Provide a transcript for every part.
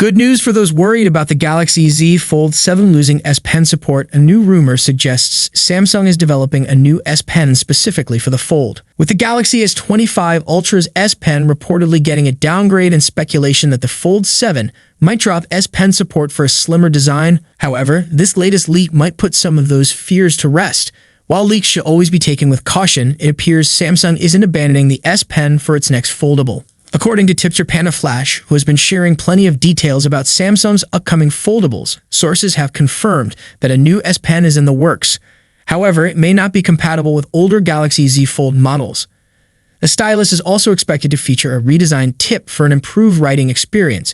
Good news for those worried about the Galaxy Z Fold 7 losing S Pen support. A new rumor suggests Samsung is developing a new S Pen specifically for the Fold. With the Galaxy S25 Ultra's S Pen reportedly getting a downgrade and speculation that the Fold 7 might drop S Pen support for a slimmer design. However, this latest leak might put some of those fears to rest. While leaks should always be taken with caution, it appears Samsung isn't abandoning the S Pen for its next foldable. According to tipster Panda Flash, who has been sharing plenty of details about Samsung's upcoming foldables, sources have confirmed that a new S Pen is in the works. However, it may not be compatible with older Galaxy Z Fold models. The stylus is also expected to feature a redesigned tip for an improved writing experience,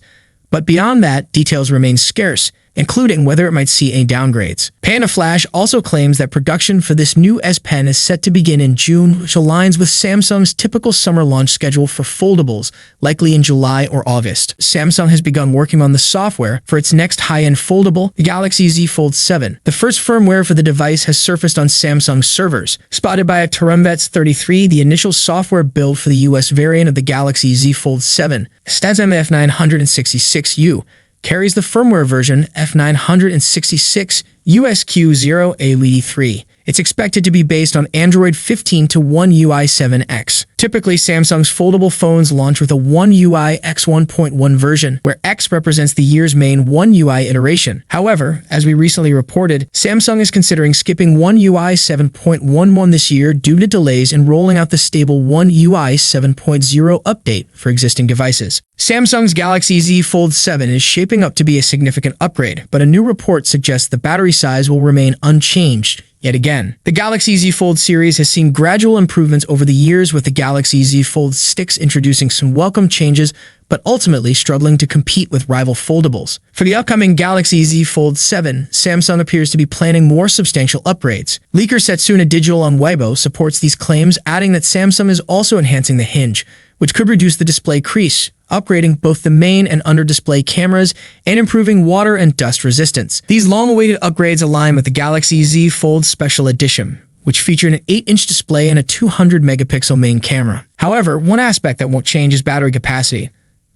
but beyond that, details remain scarce, including whether it might see any downgrades. Panda Flash also claims that production for this new S Pen is set to begin in June, which aligns with Samsung's typical summer launch schedule for foldables, likely in July or August. Samsung has begun working on the software for its next high-end foldable, the Galaxy Z Fold 7. The first firmware for the device has surfaced on Samsung's servers. Spotted by a Terumvets 33, the initial software build for the US variant of the Galaxy Z Fold 7, STATM F966U, carries the firmware version F966 USQ0ALE3. It's expected to be based on Android 15 to One UI 7X. Typically, Samsung's foldable phones launch with a One UI X1.1 version, where X represents the year's main One UI iteration. However, as we recently reported, Samsung is considering skipping One UI 7.11 this year due to delays in rolling out the stable One UI 7.0 update for existing devices. Samsung's Galaxy Z Fold 7 is shaping up to be a significant upgrade, but a new report suggests the battery size will remain unchanged. Yet again, the Galaxy Z Fold series has seen gradual improvements over the years, with the Galaxy Z Fold 6 introducing some welcome changes, but ultimately struggling to compete with rival foldables. For the upcoming Galaxy Z Fold 7, Samsung appears to be planning more substantial upgrades. Leaker Setsuna Digital on Weibo supports these claims, adding that Samsung is also enhancing the hinge, which could reduce the display crease, upgrading both the main and under-display cameras, and improving water and dust resistance. These long-awaited upgrades align with the Galaxy Z Fold Special Edition, which featured an 8-inch display and a 200-megapixel main camera. However, one aspect that won't change is battery capacity.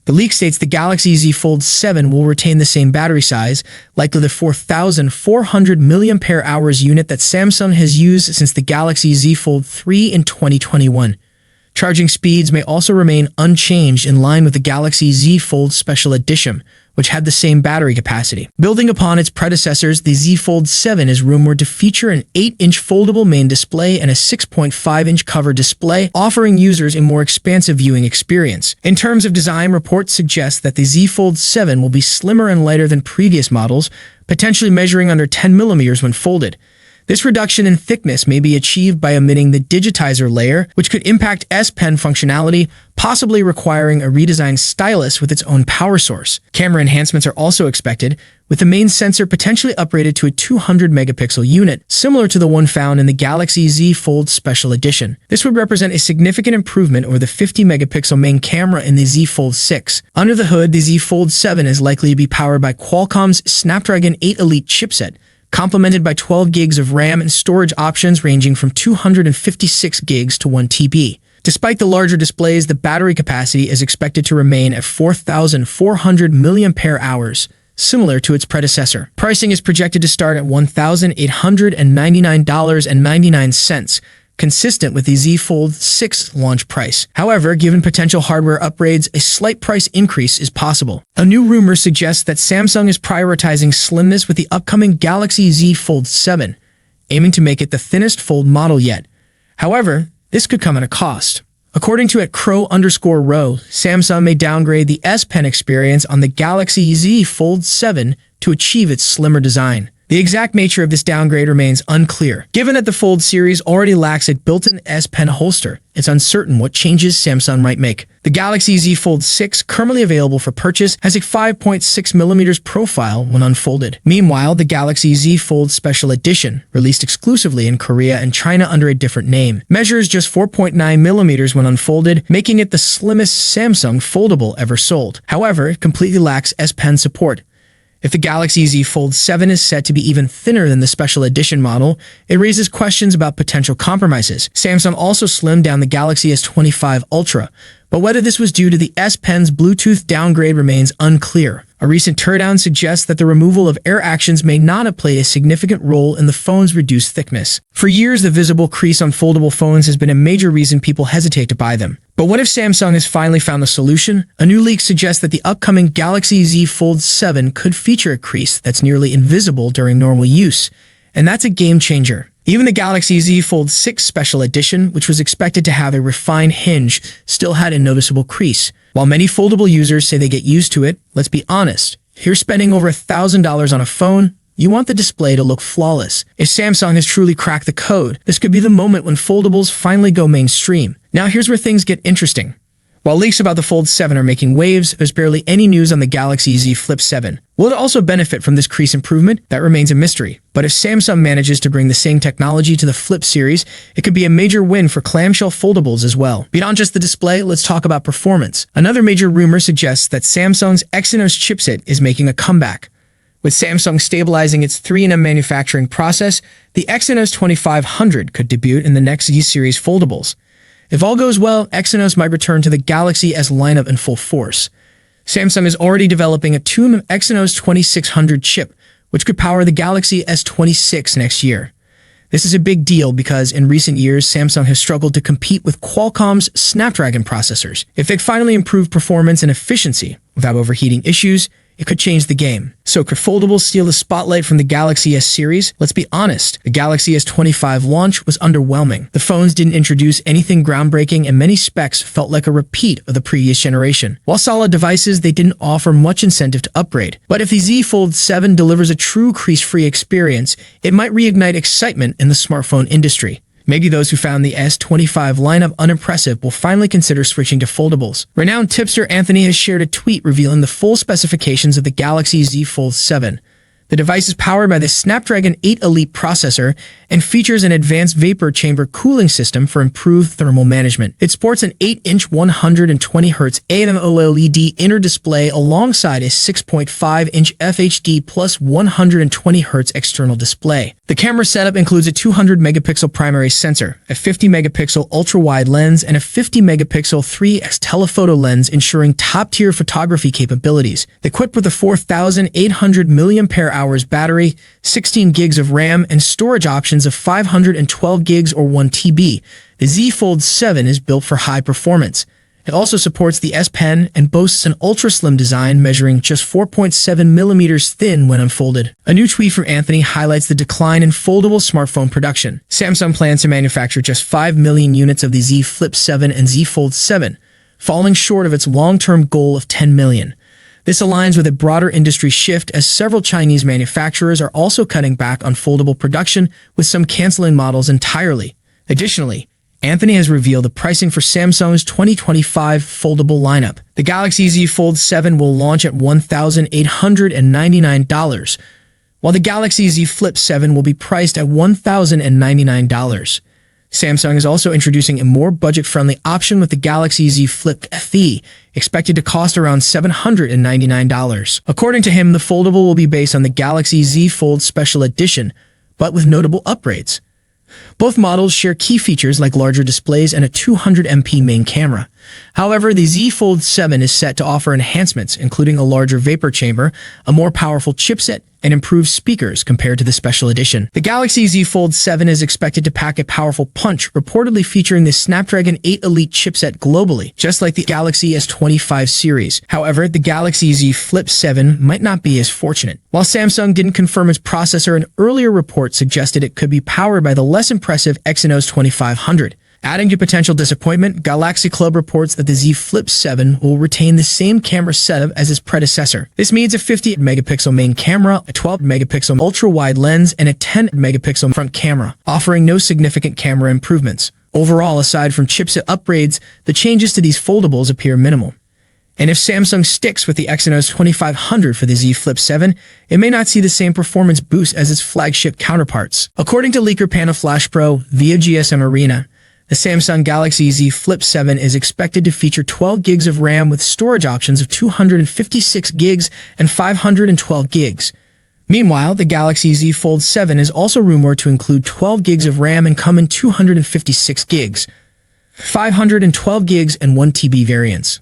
The leak states the Galaxy Z Fold 7 will retain the same battery size, likely the 4,400 mAh unit that Samsung has used since the Galaxy Z Fold 3 in 2021. Charging speeds may also remain unchanged, in line with the Galaxy Z Fold Special Edition, which had the same battery capacity. Building upon its predecessors, the Z Fold 7 is rumored to feature an 8-inch foldable main display and a 6.5-inch cover display, offering users a more expansive viewing experience. In terms of design, reports suggest that the Z Fold 7 will be slimmer and lighter than previous models, potentially measuring under 10 millimeters when folded. This reduction in thickness may be achieved by omitting the digitizer layer, which could impact S Pen functionality, possibly requiring a redesigned stylus with its own power source. Camera enhancements are also expected, with the main sensor potentially upgraded to a 200-megapixel unit, similar to the one found in the Galaxy Z Fold Special Edition. This would represent a significant improvement over the 50-megapixel main camera in the Z Fold 6. Under the hood, the Z Fold 7 is likely to be powered by Qualcomm's Snapdragon 8 Elite chipset, complemented by 12 gigs of RAM and storage options ranging from 256 gigs to 1 TB. Despite the larger displays, the battery capacity is expected to remain at 4,400 mAh, similar to its predecessor. Pricing is projected to start at $1,899.99, consistent with the Z Fold 6 launch price. However, given potential hardware upgrades, a slight price increase is possible. A new rumor suggests that Samsung is prioritizing slimness with the upcoming Galaxy Z Fold 7, aiming to make it the thinnest fold model yet. However, this could come at a cost. According to @crow_row, Samsung may downgrade the S Pen experience on the Galaxy Z Fold 7 to achieve its slimmer design. The exact nature of this downgrade remains unclear. Given that the Fold series already lacks a built-in S Pen holster, it's uncertain what changes Samsung might make. The Galaxy Z Fold 6, currently available for purchase, has a 5.6mm profile when unfolded. Meanwhile, the Galaxy Z Fold Special Edition, released exclusively in Korea and China under a different name, measures just 4.9mm when unfolded, making it the slimmest Samsung foldable ever sold. However, it completely lacks S Pen support. If the Galaxy Z Fold 7 is set to be even thinner than the Special Edition model, it raises questions about potential compromises. Samsung also slimmed down the Galaxy S25 Ultra, But whether this was due to the S Pen's Bluetooth downgrade remains unclear. A recent teardown suggests that the removal of air actions may not have played a significant role in the phone's reduced thickness. For years, the visible crease on foldable phones has been a major reason people hesitate to buy them. But what if Samsung has finally found the solution? A new leak suggests that the upcoming Galaxy Z Fold 7 could feature a crease that's nearly invisible during normal use. And that's a game changer. Even the Galaxy Z Fold 6 Special Edition, which was expected to have a refined hinge, still had a noticeable crease. While many foldable users say they get used to it, let's be honest. If you're spending over $1,000 on a phone, you want the display to look flawless. If Samsung has truly cracked the code, this could be the moment when foldables finally go mainstream. Now here's where things get interesting. While leaks about the Fold 7 are making waves, there's barely any news on the Galaxy Z Flip 7. Will it also benefit from this crease improvement? That remains a mystery. But if Samsung manages to bring the same technology to the Flip series, it could be a major win for clamshell foldables as well. Beyond just the display, let's talk about performance. Another major rumor suggests that Samsung's Exynos chipset is making a comeback. With Samsung stabilizing its 3nm manufacturing process, the Exynos 2500 could debut in the next Z series foldables. If all goes well, Exynos might return to the Galaxy S lineup in full force. Samsung is already developing a 2nm Exynos 2600 chip, which could power the Galaxy S26 next year. This is a big deal because in recent years, Samsung has struggled to compete with Qualcomm's Snapdragon processors. If they finally improve performance and efficiency without overheating issues, it could change the game. So could foldables steal the spotlight from the Galaxy S series? Let's be honest, the Galaxy S25 launch was underwhelming. The phones didn't introduce anything groundbreaking and many specs felt like a repeat of the previous generation. While solid devices, they didn't offer much incentive to upgrade. But if the Z Fold 7 delivers a true crease-free experience, it might reignite excitement in the smartphone industry. Maybe those who found the S25 lineup unimpressive will finally consider switching to foldables. Renowned tipster Anthony has shared a tweet revealing the full specifications of the Galaxy Z Fold 7. The device is powered by the Snapdragon 8 Elite processor and features an advanced vapor chamber cooling system for improved thermal management. It sports an 8-inch 120Hz AMOLED inner display alongside a 6.5-inch FHD plus 120Hz external display. The camera setup includes a 200-megapixel primary sensor, a 50-megapixel ultra-wide lens, and a 50-megapixel 3x telephoto lens, ensuring top-tier photography capabilities. Equipped with a 4,800 mAh battery, 16 gigs of RAM, and storage options of 512 gigs or 1 TB, the Z Fold 7 is built for high performance. It also supports the S Pen and boasts an ultra-slim design measuring just 4.7 millimeters thin when unfolded. A new tweet from Anthony highlights the decline in foldable smartphone production. Samsung plans to manufacture just 5 million units of the Z Flip 7 and Z Fold 7, falling short of its long-term goal of 10 million. This aligns with a broader industry shift as several Chinese manufacturers are also cutting back on foldable production, with some canceling models entirely. Additionally, Anthony has revealed the pricing for Samsung's 2025 foldable lineup. The Galaxy Z Fold 7 will launch at $1,899, while the Galaxy Z Flip 7 will be priced at $1,099. Samsung is also introducing a more budget-friendly option with the Galaxy Z Flip FE, expected to cost around $799. According to him, the foldable will be based on the Galaxy Z Fold Special Edition, but with notable upgrades. Both models share key features like larger displays and a 200MP main camera. However, the Z Fold 7 is set to offer enhancements, including a larger vapor chamber, a more powerful chipset, and improved speakers compared to the Special Edition. The Galaxy Z Fold 7 is expected to pack a powerful punch, reportedly featuring the Snapdragon 8 Elite chipset globally, just like the Galaxy S25 series. However, the Galaxy Z Flip 7 might not be as fortunate. While Samsung didn't confirm its processor, an earlier report suggested it could be powered by the less impressive Exynos 2500. Adding to potential disappointment, Galaxy Club reports that the Z Flip 7 will retain the same camera setup as its predecessor. This means a 50-megapixel main camera, a 12-megapixel ultra-wide lens, and a 10-megapixel front camera, offering no significant camera improvements. Overall, aside from chipset upgrades, the changes to these foldables appear minimal. And if Samsung sticks with the Exynos 2500 for the Z Flip 7, it may not see the same performance boost as its flagship counterparts. According to leaker Panaflash Pro via GSM Arena, the Samsung Galaxy Z Flip 7 is expected to feature 12 gigs of RAM with storage options of 256 gigs and 512 gigs. Meanwhile, the Galaxy Z Fold 7 is also rumored to include 12 gigs of RAM and come in 256 gigs. 512 gigs and 1 TB variants.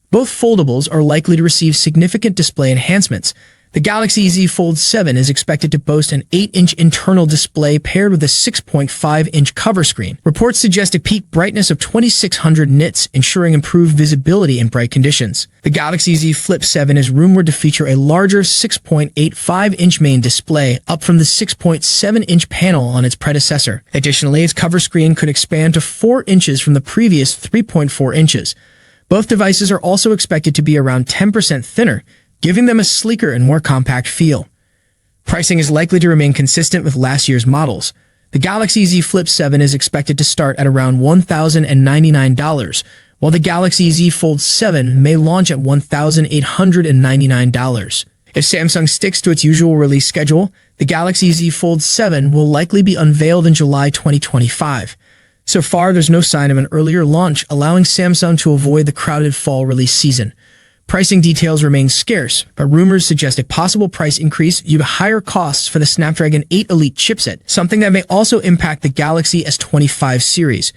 Both foldables are likely to receive significant display enhancements. The Galaxy Z Fold 7 is expected to boast an 8-inch internal display paired with a 6.5-inch cover screen. Reports suggest a peak brightness of 2600 nits, ensuring improved visibility in bright conditions. The Galaxy Z Flip 7 is rumored to feature a larger 6.85-inch main display, up from the 6.7-inch panel on its predecessor. Additionally, its cover screen could expand to 4 inches from the previous 3.4 inches. Both devices are also expected to be around 10% thinner, giving them a sleeker and more compact feel. Pricing is likely to remain consistent with last year's models. The Galaxy Z Flip 7 is expected to start at around $1,099, while the Galaxy Z Fold 7 may launch at $1,899. If Samsung sticks to its usual release schedule, the Galaxy Z Fold 7 will likely be unveiled in July 2025. So far, there's no sign of an earlier launch, allowing Samsung to avoid the crowded fall release season. Pricing details remain scarce, but rumors suggest a possible price increase due to higher costs for the Snapdragon 8 Elite chipset, something that may also impact the Galaxy S25 series.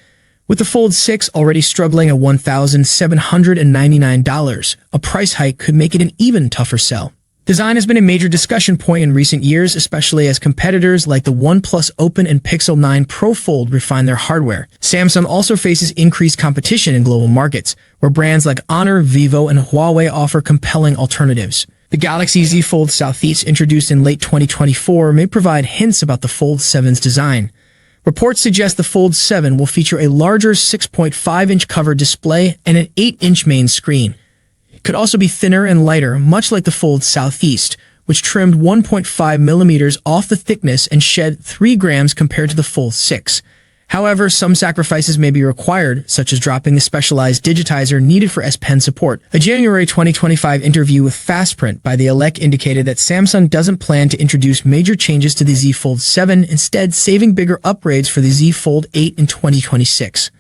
With the Fold 6 already struggling at $1,799, a price hike could make it an even tougher sell. Design has been a major discussion point in recent years, especially as competitors like the OnePlus Open and Pixel 9 Pro Fold refine their hardware. Samsung also faces increased competition in global markets, where brands like Honor, Vivo, and Huawei offer compelling alternatives. The Galaxy Z Fold Southeast, introduced in late 2024, may provide hints about the Fold 7's design. Reports suggest the Fold 7 will feature a larger 6.5-inch cover display and an 8-inch main screen. Could also be thinner and lighter, much like the Fold Southeast, which trimmed 1.5 millimeters off the thickness and shed 3 grams compared to the Fold 6. However, some sacrifices may be required, such as dropping the specialized digitizer needed for S Pen support. A January 2025 interview with Fastprint by the Elec indicated that Samsung doesn't plan to introduce major changes to the Z Fold 7, instead saving bigger upgrades for the Z Fold 8 in 2026.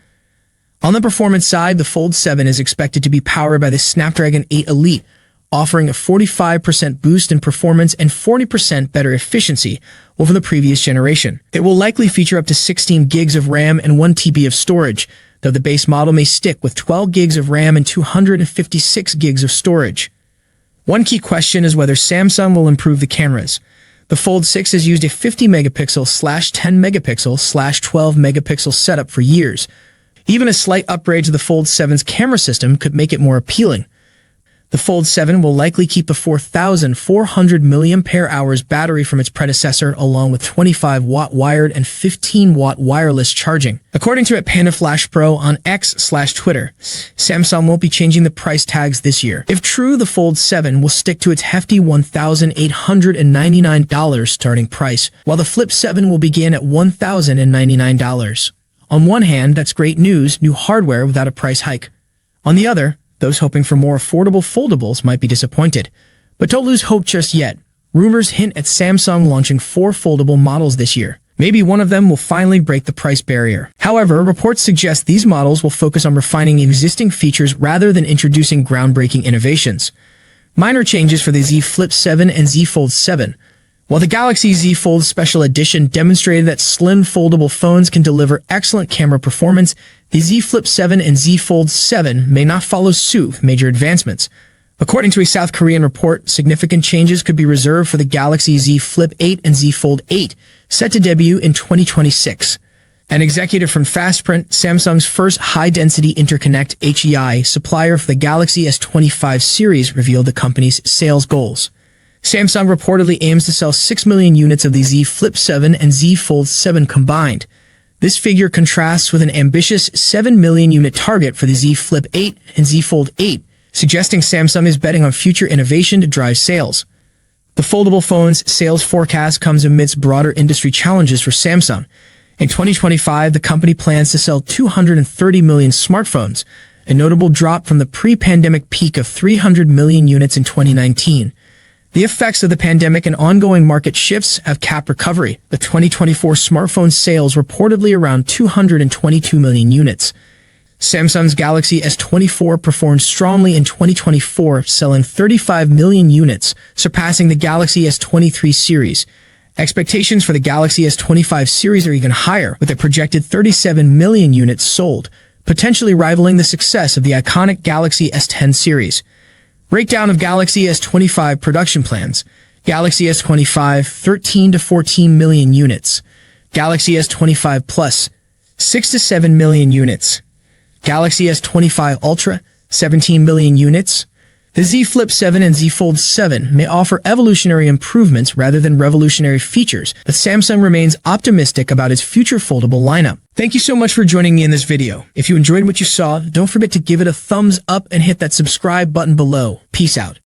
On the performance side, the Fold 7 is expected to be powered by the Snapdragon 8 Elite, offering a 45% boost in performance and 40% better efficiency over the previous generation. It will likely feature up to 16 gigs of RAM and 1 TB of storage, though the base model may stick with 12 gigs of RAM and 256 gigs of storage. One key question is whether Samsung will improve the cameras. The Fold 6 has used a 50 megapixel / 10 megapixel / 12 megapixel setup for years. Even a slight upgrade to the Fold 7's camera system could make it more appealing. The Fold 7 will likely keep the 4,400 mAh battery from its predecessor, along with 25-watt wired and 15-watt wireless charging. According to @PandaFlashPro on X/Twitter, Samsung won't be changing the price tags this year. If true, the Fold 7 will stick to its hefty $1,899 starting price, while the Flip 7 will begin at $1,099. On one hand, that's great news, new hardware without a price hike. On the other, those hoping for more affordable foldables might be disappointed. But don't lose hope just yet. Rumors hint at Samsung launching 4 foldable models this year. Maybe one of them will finally break the price barrier. However, reports suggest these models will focus on refining existing features rather than introducing groundbreaking innovations. Minor changes for the Z Flip 7 and Z Fold 7. While the Galaxy Z Fold Special Edition demonstrated that slim foldable phones can deliver excellent camera performance, the Z Flip 7 and Z Fold 7 may not follow suit with major advancements. According to a South Korean report, significant changes could be reserved for the Galaxy Z Flip 8 and Z Fold 8, set to debut in 2026. An executive from Fastprint, Samsung's first high-density interconnect HEI supplier for the Galaxy S25 series, revealed the company's sales goals. Samsung reportedly aims to sell 6 million units of the Z Flip 7 and Z Fold 7 combined. This figure contrasts with an ambitious 7 million unit target for the Z Flip 8 and Z Fold 8, suggesting Samsung is betting on future innovation to drive sales. The foldable phone's sales forecast comes amidst broader industry challenges for Samsung. In 2025, the company plans to sell 230 million smartphones, a notable drop from the pre-pandemic peak of 300 million units in 2019. The effects of the pandemic and ongoing market shifts have capped recovery. The 2024 smartphone sales reportedly around 222 million units. Samsung's Galaxy S24 performed strongly in 2024, selling 35 million units, surpassing the Galaxy S23 series. Expectations for the Galaxy S25 series are even higher, with a projected 37 million units sold, potentially rivaling the success of the iconic Galaxy S10 series. Breakdown of Galaxy S25 production plans. Galaxy S25, 13 to 14 million units. Galaxy S25 Plus, 6 to 7 million units. Galaxy S25 Ultra, 17 million units. The Z Flip 7 and Z Fold 7 may offer evolutionary improvements rather than revolutionary features, but Samsung remains optimistic about its future foldable lineup. Thank you so much for joining me in this video. If you enjoyed what you saw, don't forget to give it a thumbs up and hit that subscribe button below. Peace out.